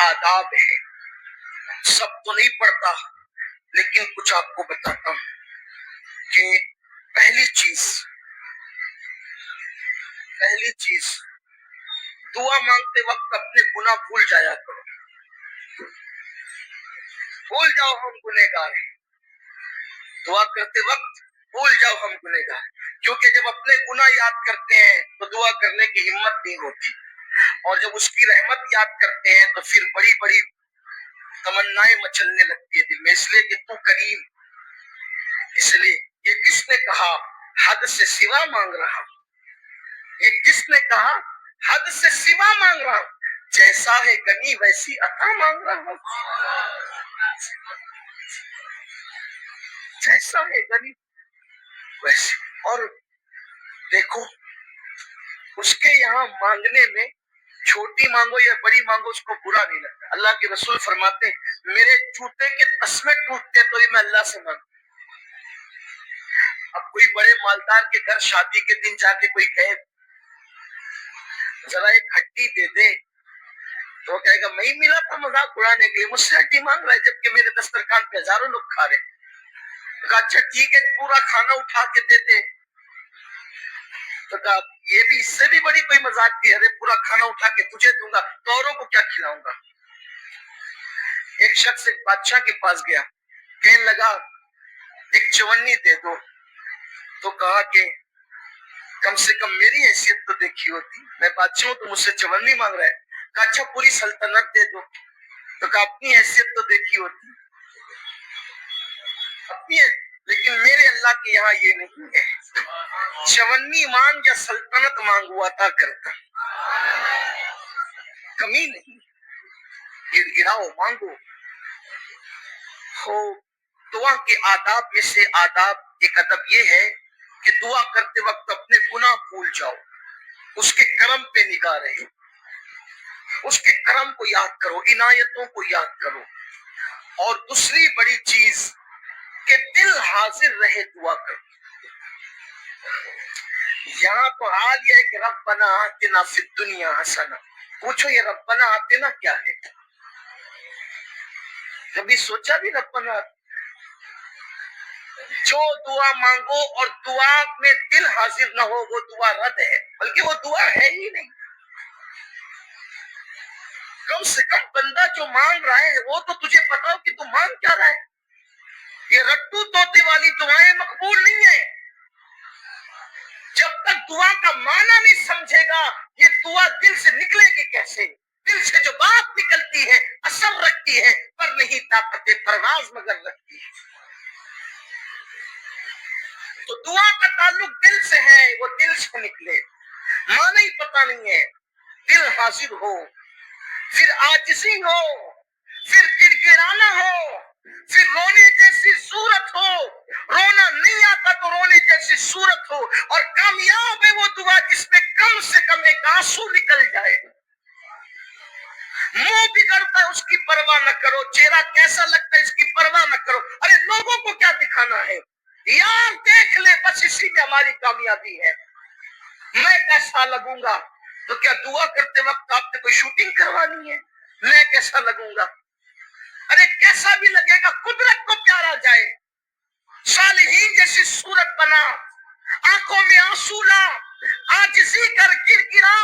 آداب ہیں. سب تو نہیں پڑھتا لیکن کچھ آپ کو بتاتا ہوں کہ پہلی چیز دعا مانگتے وقت اپنے گناہ بھول جایا کرو. بھول جاؤ ہم گنہگار ہیں. دعا کرتے وقت بھول جاؤ ہم گنہگار، کیونکہ جب اپنے گناہ یاد کرتے ہیں تو دعا کرنے کی ہمت نہیں ہوتی، اور جب اس کی رحمت یاد کرتے ہیں تو پھر بڑی بڑی تمنائیں مچلنے لگتی ہے دل میں، اس لیے کہ تو کریم. اس لیے یہ کس نے کہا حد سے سوا مانگ رہا ہوں؟ یہ کس نے کہا حد سے سوا مانگ رہا ہوں؟ جیسا ہے غنی ویسی عطا مانگ رہا ہوں. جیسا ہے غنی ویسی. اور دیکھو اس کے یہاں مانگنے میں چھوٹی مانگو یا بڑی مانگو اس کو برا نہیں لگتا. اللہ کے رسول فرماتے ہیں میرے جوتے کے تسمے ٹوٹتے تو میں اللہ سے مانگتا. اب کوئی بڑے مالدار کے گھر شادی کے دن جا کے کوئی کہے ذرا ایک ہڈی دے دے تو وہ کہے گا میں ہی ملا تھا مذاق اڑانے کے لیے، مجھ سے ہڈی مانگ رہا ہے جبکہ میرے دسترخوان پہ ہزاروں لوگ کھا رہے. کہا اچھا ٹھیک ہے پورا کھانا اٹھا کے دیتے. تو کہا یہ بھی اس سے بھی بڑی کوئی مذاق تھی، ارے پورا کھانا اٹھا کے تجھے دوں گا تو اوروں کو کیا کھلاؤں گا. ایک شخص ایک بادشاہ کے پاس گیا، کہنے لگا ایک چونی دے دو. تو کہا کہ کم سے کم میری حیثیت تو دیکھی ہوتی، میں بادشاہ ہوں تو مجھ سے چونی مانگ رہا ہے. کہا اچھا پوری سلطنت دے دو. تو کہا اپنی حیثیت تو دیکھی ہوتی، اپنی ہے، لیکن میرے اللہ کے یہاں یہ نہیں ہے. چونی مانگ یا سلطنت مانگ وہ عطا کرتا، کمی نہیں. گر گراؤ مانگو. ہو دعا کے آداب میں سے ایک ادب یہ ہے کہ دعا کرتے وقت اپنے گناہ بھول جاؤ، اس کے کرم پہ نگاہ رہے، اس کے کرم کو یاد کرو، عنایتوں کو یاد کرو. اور دوسری بڑی چیز کہ دل حاضر رہے دعا کرو. یہاں تو حال یہ ہے کہ ربنا آتنا فی الدنیا حسنہ. پوچھو یہ ربنا آتنا کیا ہے؟ کبھی سوچا بھی ربنا؟ جو دعا مانگو اور دعا میں دل حاضر نہ ہو وہ دعا رد ہے، بلکہ وہ دعا ہے ہی نہیں. کم سے کم بندہ جو مانگ رہا ہے وہ تو تجھے پتا ہو کہ تو مانگ کیا رہا ہے. یہ رٹو توتے والی دعائیں مقبول نہیں ہے. جب تک دعا کا معنی نہیں سمجھے گا یہ دعا دل سے نکلے گی کیسے؟ دل سے جو بات نکلتی ہے اثر رکھتی ہے پر نہیں طاقت پرواز مگر رکھتی ہے. تو دعا کا تعلق دل سے ہے، وہ دل سے نکلے. معنی ہی پتہ نہیں ہے. دل حاضر ہو، پھر عاجزی ہو، پھر گڑ گڑانا ہو، پھر رونے جیسی صورت ہو. رونا نہیں آتا تو رونے جیسی صورت ہو. اور کامیاب ہے وہ دعا جس میں کم سے کم ایک آنسو نکل جائے. منہ بگڑتا ہے اس کی پرواہ نہ کرو، چہرہ کیسا لگتا ہے اس کی پرواہ نہ کرو. ارے لوگوں کو کیا دکھانا ہے؟ یار دیکھ لے، بس اسی میں ہماری کامیابی ہے. میں کیسا لگوں گا؟ تو کیا دعا کرتے وقت آپ نے کوئی شوٹنگ کروانی ہے؟ میں کیسا لگوں گا؟ ارے کیسا بھی لگے گا، قدرت کو پیارا جائے. صالحین جیسی صورت بنا، آنکھوں میں آنسو لا، عاجزی کر، گر گرا.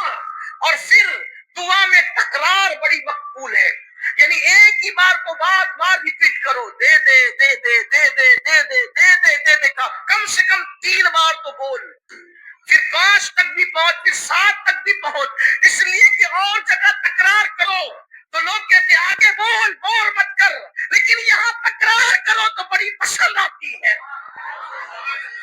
اور پھر دعا میں تکرار بڑی مقبول ہے، یعنی ایک ہی بار کو بار ریپیٹ کرو. دے دے دے دے دے دے دے دے دے دے دے دے کا کم سے کم 3 بار تو بول. پھر 5 تک بھی پہنچ، پھر 7 تک بھی پہنچ. اس لیے کہ اور جگہ تکرار کرو تو لوگ کہتے ہیں آگے بول، بول مت کر، لیکن یہاں تکرار کرو تو بڑی پسند آتی ہے.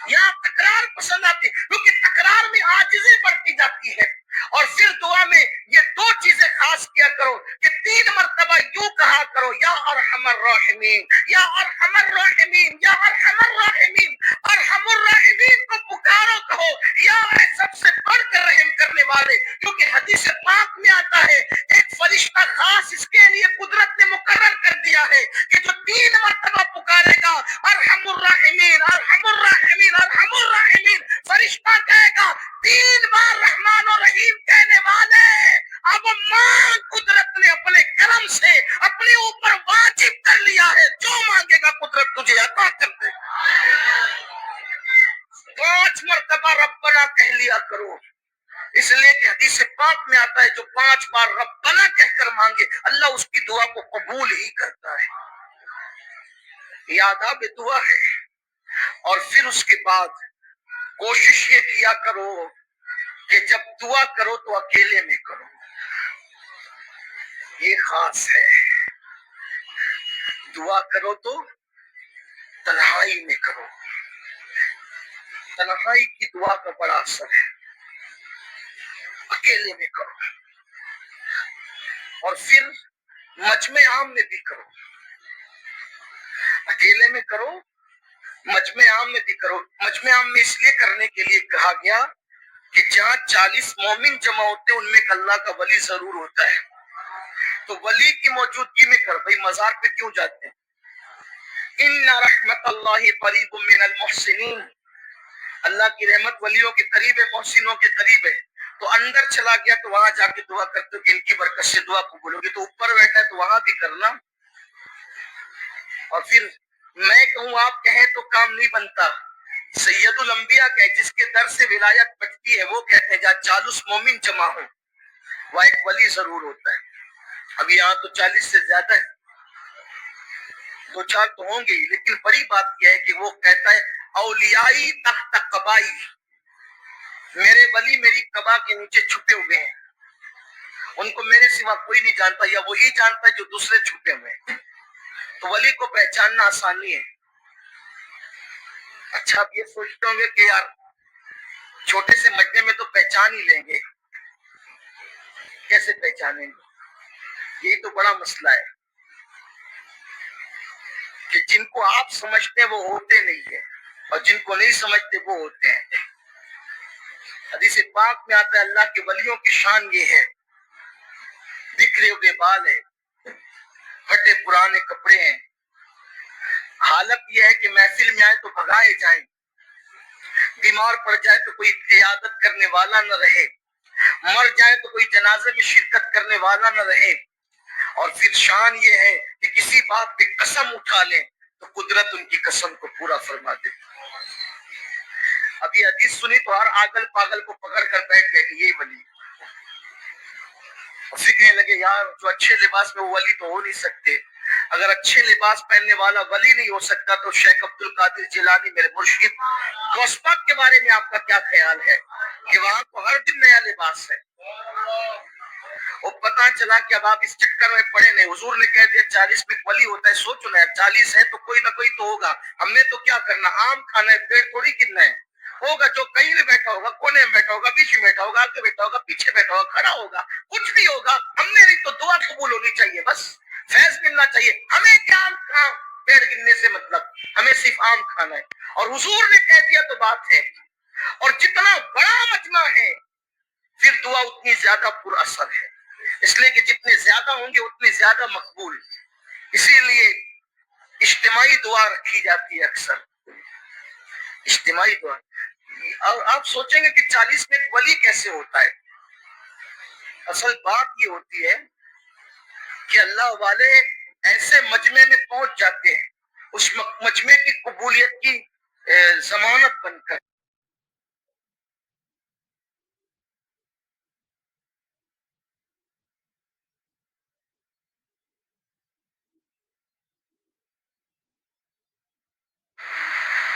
یہاں تکرار پسند آتی ہے کیونکہ تکرار میں عاجزی بڑھتی جاتی ہے. اور پھر دعا میں یہ 2 چیزیں خاص کیا کرو کہ 3 مرتبہ یوں کہا کرو یا ارحم الراحمین، یا ارحم الراحمین، یا ارحم الراحمین. ارحم الراحمین کو پکارو، کہو یا اے سب سے بڑھ کر رحم کرنے والے. کیونکہ حدیث پاک میں آتا ہے ایک فرشتہ خاص اس کے لیے قدرت نے مقرر کر دیا ہے کہ جو 3 مرتبہ پکارے گا ارحم الراحمین ارحم الراحمین ارحم الراحمین، فرشتہ کہے گا 3 بار رحمان و رحیم کہنے والے اب ماں قدرت نے اپنے کرم کرم سے اپنے اوپر واجب کر لیا ہے، جو مانگے گا قدرت تجھے عطا کر دے۔ 5 مرتبہ ربنا کہہ لیا کرو، اس لیے کہ حدیث پاک میں آتا ہے جو 5 بار ربنا کہہ کر مانگے اللہ اس کی دعا کو قبول ہی کرتا ہے۔ یہ آداب دعا ہے۔ اور پھر اس کے بعد کوشش یہ کیا کرو کہ جب دعا کرو تو اکیلے میں کرو، یہ خاص ہے۔ دعا کرو تو تنہائی میں کرو، تنہائی کی دعا کا بڑا اثر ہے، اکیلے میں کرو۔ اور پھر مجمع عام میں بھی کرو، اکیلے میں کرو، مجمع عام میں بھی کرو۔ مجمع عام میں اس لیے کرنے کے لیے کہا گیا کہ جہاں 40 مومن جمع ہوتے ہیں ان میں ایک اللہ کا ولی ضرور ہوتا ہے، تو ولی کی موجودگی میں کر۔ بھائی مزار پہ کیوں جاتے ہیں؟ ان رحمت اللہ قریب من المحسنین، اللہ کی رحمت ولیوں کے قریب ہے، محسنوں کے قریب ہے۔ تو اندر چلا گیا تو وہاں جا کے دعا کرتے ہو کہ ان کی برکت سے دعا قبول ہوگی، تو اوپر بیٹھا ہے تو وہاں بھی کرنا۔ اور پھر میں کہوں آپ کہیں تو کام نہیں بنتا۔ سید الانبیاء کہ جس کے در سے ولایت بچتی ہے وہ کہتے ہیں جہاں 40 مومن جمع ہو وہاں ایک ولی ضرور ہوتا ہے۔ اب یہاں تو 40 سے زیادہ ہے، 2-4 تو ہوں گے ہی، لیکن بڑی بات یہ ہے کہ وہ کہتا ہے اولیائی تحت قبائی، میرے ولی میری قبا کے نیچے چھپے ہوئے ہیں، ان کو میرے سوا کوئی نہیں جانتا، یا وہی جانتا ہے جو دوسرے چھپے ہوئے ہیں۔ تو ولی کو پہچاننا آسانی ہے۔ اچھا آپ یہ سوچتے ہوں گے کہ یار چھوٹے سے مجمع میں تو پہچان ہی لیں گے، کیسے پہچانیں گے؟ یہی تو بڑا مسئلہ ہے کہ جن کو آپ سمجھتے ہیں وہ ہوتے نہیں ہیں، اور جن کو نہیں سمجھتے وہ ہوتے ہیں۔ حدیث پاک میں آتا ہے اللہ کے ولیوں کی شان یہ ہے، بکھرے ہوئے بال ہے، پھٹے پرانے کپڑے ہیں، حالت یہ ہے کہ محفل میں آئے تو بھگائے جائیں، بیمار پڑ جائے تو کوئی قیادت کرنے والا نہ رہے، مر جائے تو کوئی جنازے میں شرکت کرنے والا نہ رہے، اور پھر شان یہ ہے کہ کسی بات پہ قسم اٹھا لیں تو قدرت ان کی قسم کو پورا فرما دے۔ ابھی حدیث سنی تو ہر آگل پاگل کو پکڑ کر بیٹھ گئے کہ یہی ولی، سیکھنے لگے یار جو اچھے لباس میں وہ ولی تو ہو نہیں سکتے، اگر اچھے لباس پہننے والا ولی نہیں ہو سکتا تو شیخ عبد القادر جیلانی میرے مرشد غوث پاک کے بارے میں آپ کا کیا خیال ہے کہ وہاں کو ہر دن نیا لباس ہے؟ وہ پتا چلا کہ اب آپ اس چکر میں پڑے نہیں، حضور نے کہہ دیا 40 میں ولی ہوتا ہے، سوچو نا 40 ہے تو کوئی نہ کوئی تو ہوگا، ہم نے تو کیا کرنا، آم کھانا ہے، پیڑ تھوڑی گرنا ہے، ہوگا جو کہیں میں بیٹھا ہوگا، کونے میں بیٹھا ہوگا، بیچ میں بیٹھا ہوگا، آگے بیٹھا ہوگا، پیچھے بیٹھا ہوگا، کھڑا ہوگا، کچھ بھی ہوگا، ہم نے نہیں تو دعا قبول ہونی چاہیے، بس فیض ملنا چاہیے، ہمیں کیا آم کھا پیڑ گرنے سے مطلب، ہمیں صرف آم کھانا ہے۔ اور حضور نے کہہ دیا تو بات ہے، اور جتنا بڑا مجمع ہے پھر دعا اتنی زیادہ پر اثر ہے، اس لیے کہ جتنے زیادہ ہوں گے اتنے زیادہ مقبول، اسی لیے اجتماعی دعا رکھی جاتی ہے اکثر، اجتماعی دعا۔ اور آپ سوچیں گے کہ 40 میں ولی کیسے ہوتا ہے؟ اصل بات یہ ہوتی ہے کہ اللہ والے ایسے مجمع میں پہنچ جاتے ہیں اس مجمع کی قبولیت کی ضمانت بن کر،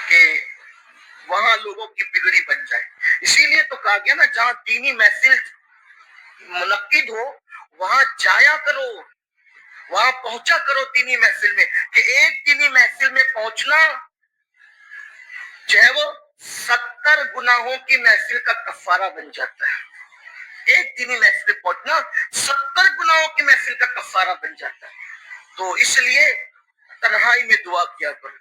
کہ وہاں لوگوں کی بگڑی بن جائے۔ اسی لیے تو کہا گیا نا جہاں دینی محفل منعقد ہو وہاں جایا کرو، وہاں پہنچا کرو دینی محفل میں، کہ ایک دینی محفل میں پہنچنا جو ہے وہ 70 گناہوں کی محفل کا کفارہ بن جاتا ہے۔ ایک دینی محفل میں پہنچنا 70 گناہوں کی محفل کا کفارہ بن جاتا ہے۔ تو اس لیے تنہائی میں دعا کیا کرو،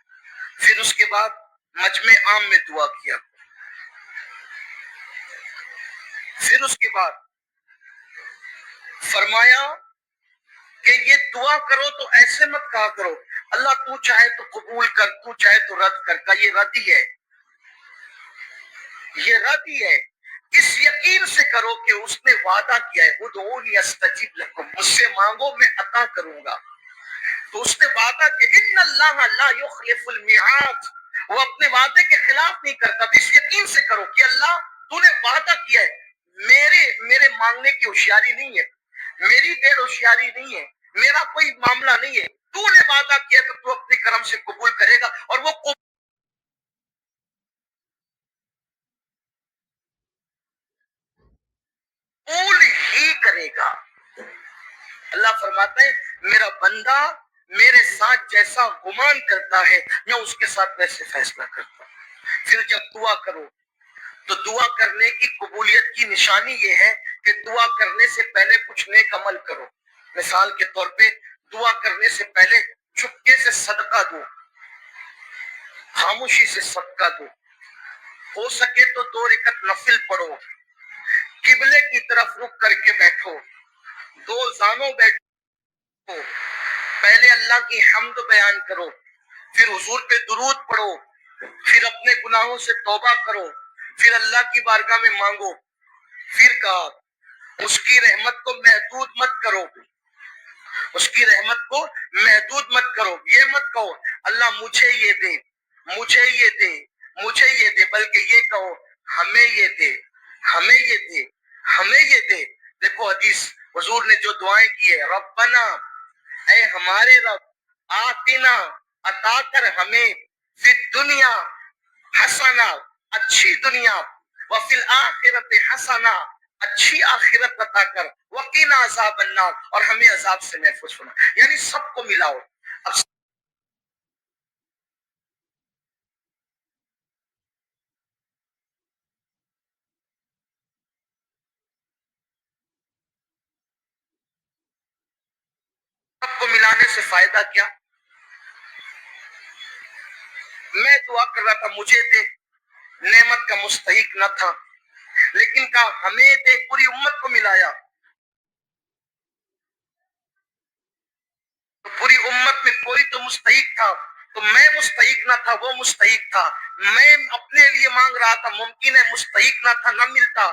پھر اس کے بعد مجمع عام میں دعا کیا کرو، پھر اس کے بعد فرمایا کہ یہ دعا کرو تو ایسے مت کہا کرو اللہ تو چاہے تو قبول کر، تو چاہے تو رد کر، کا یہ رد ہی ہے، یہ رد ہی ہے۔ اس یقین سے کرو کہ اس نے وعدہ کیا ہے ادعونی استجب لکم، مجھ سے مانگو میں عطا کروں گا. تو اس نے وعدہ کیا ان اللہ لا یخلف المیعاد، وہ اپنے وعدے کے خلاف نہیں کرتا. تو اس یقین سے کرو کہ اللہ تو نے وعدہ کیا ہے، میرے مانگنے کی ہوشیاری نہیں ہے، میری دیر ہوشیاری نہیں ہے، میرا کوئی معاملہ نہیں ہے، تو نے وعدہ کیا تو تو اپنے کرم سے قبول کرے گا، اور وہ قبول ہی کرے گا. اللہ فرماتا ہے میرا بندہ میرے ساتھ جیسا گمان کرتا ہے میں اس کے ساتھ ویسے فیصلہ کرتا ہوں. پھر جب دعا کرو تو دعا کرنے کی قبولیت کی نشانی یہ ہے کہ دعا کرنے سے پہلے کچھ نیک عمل کرو. مثال کے طور پہ دعا کرنے سے پہلے چپکے سے صدقہ دو، خاموشی سے صدقہ دو، ہو سکے تو 2 رکعت نفل پڑھو، قبلے کی طرف رخ کر کے بیٹھو، 2 زانوں بیٹھو، پہلے اللہ کی حمد بیان کرو، پھر حضور پہ درود پڑھو، پھر اپنے گناہوں سے توبہ کرو، پھر اللہ کی بارگاہ میں مانگو. پھر کہا اس کی رحمت کو محدود مت کرو، اس کی رحمت کو محدود مت کرو. یہ مت کہو اللہ مجھے یہ دے، مجھے یہ دے، مجھے یہ دے، بلکہ یہ کہو ہمیں یہ دے، ہمیں یہ دے، ہمیں یہ دے. دیکھو حدیث حضور نے جو دعائیں کی ہے، ربنا اے ہمارے رب، آتنا عطا کر ہمیں، فی دنیا حسنا اچھی دنیا، وفی الآخرت حسنا اچھی آخرت عطا کر، وقینا عذاب النار اور ہمیں عذاب سے محفوظ ہونا. یعنی سب کو ملاؤ. اب سب کو ملانے سے فائدہ کیا؟ میں دعا کر رہا تھا مجھے دے، نعمت کا مستحق نہ تھا، لیکن کہا ہمیں دے، پوری امت کو ملایا. تو پوری امت میں کوئی تو مستحق تھا، تو میں مستحق نہ تھا، وہ مستحق تھا. میں اپنے لیے مانگ رہا تھا، ممکن ہے مستحق نہ تھا، نہ ملتا.